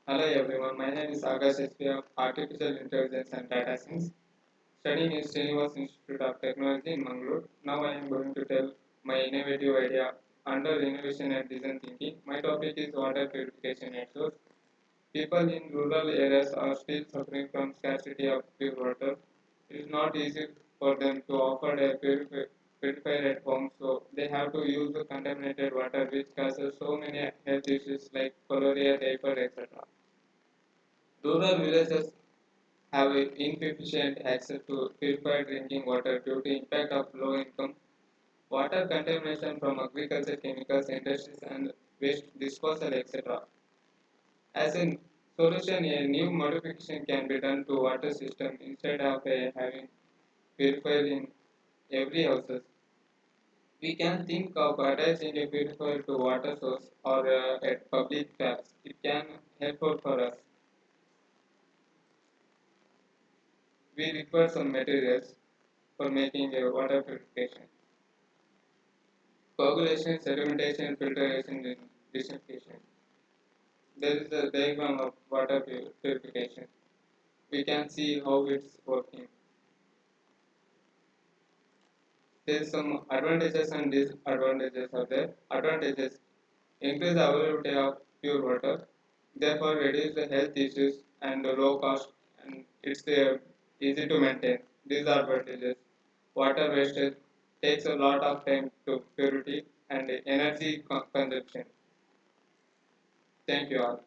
Hello everyone, my name is Akash of Artificial Intelligence and Data Science, studying in Srinivas Institute of Technology in Mangaluru. Now I am going to tell my innovative idea under innovation and design thinking. My topic is water purification at source. People in rural areas are still suffering from scarcity of pure water. It is not easy for them to offer a purifier at home, so they have to use the contaminated water which causes so many health issues like cholera, typhoid, etc. Rural villages have insufficient access to purified drinking water due to impact of low income, water contamination from agriculture chemicals, industries and waste disposal, etc. As a solution, a new modification can be done to water system instead of having purifier in every houses. We can think of attaching a purifier to water source or at public taps. It can help for us. We require some materials for making a water purification. Coagulation, sedimentation, filtration, and desinfection. There is a diagram of water purification. We can see how it's working. There is some advantages and disadvantages are there. Advantages: increase the availability of pure water, therefore reduce the health issues and the low cost, and it's easy to maintain. Disadvantages: water wastage, takes a lot of time to purity and energy consumption. Thank you all.